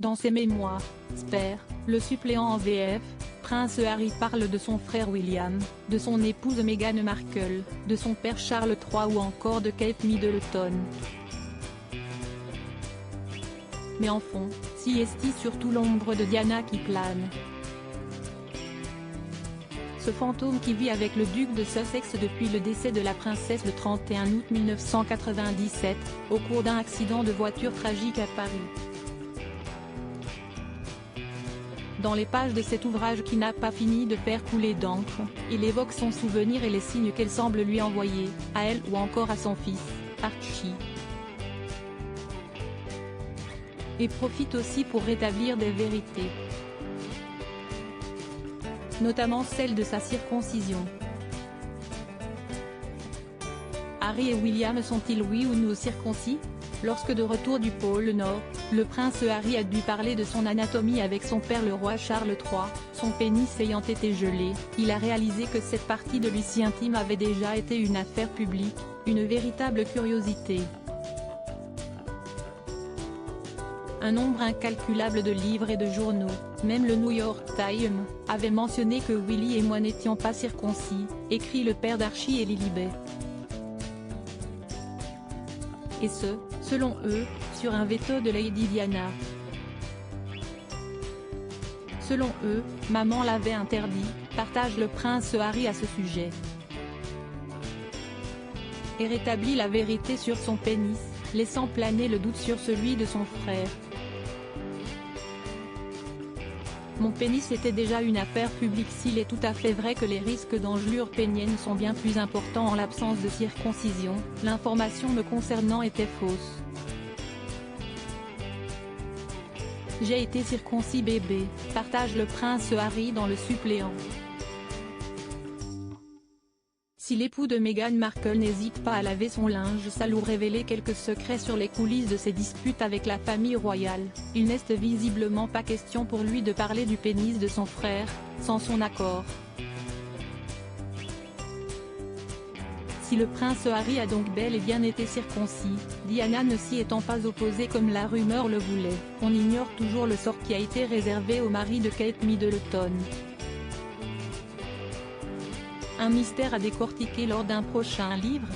Dans ses mémoires, Spare, le suppléant en VF, Prince Harry parle de son frère William, de son épouse Meghan Markle, de son père Charles III ou encore de Kate Middleton. Mais en fond, si est-il surtout l'ombre de Diana qui plane. Ce fantôme qui vit avec le duc de Sussex depuis le décès de la princesse le 31 août 1997, au cours d'un accident de voiture tragique à Paris. Dans les pages de cet ouvrage qui n'a pas fini de faire couler d'encre, il évoque son souvenir et les signes qu'elle semble lui envoyer, à elle ou encore à son fils, Archie. Et profite aussi pour rétablir des vérités, notamment celle de sa circoncision. Harry et William sont-ils oui ou non circoncis? Lorsque de retour du pôle Nord, le prince Harry a dû parler de son anatomie avec son père le roi Charles III, son pénis ayant été gelé, il a réalisé que cette partie de lui si intime avait déjà été une affaire publique, une véritable curiosité. Un nombre incalculable de livres et de journaux, même le New York Times, avait mentionné que Willy et moi n'étions pas circoncis, écrit le père d'Archie et Lilibet. Et ce, selon eux, sur un veto de Lady Diana. Selon eux, maman l'avait interdit, partage le prince Harry à ce sujet. Et rétablit la vérité sur son pénis, laissant planer le doute sur celui de son frère. Mon pénis était déjà une affaire publique. S'il est tout à fait vrai que les risques d'engelure pénienne sont bien plus importants en l'absence de circoncision, l'information me concernant était fausse. J'ai été circoncis bébé, partage le prince Harry dans le suppléant. Si l'époux de Meghan Markle n'hésite pas à laver son linge sale ou révéler quelques secrets sur les coulisses de ses disputes avec la famille royale, il n'est visiblement pas question pour lui de parler du pénis de son frère, sans son accord. Si le prince Harry a donc bel et bien été circoncis, Diana ne s'y étant pas opposée comme la rumeur le voulait, on ignore toujours le sort qui a été réservé au mari de Kate Middleton. Un mystère à décortiquer lors d'un prochain livre.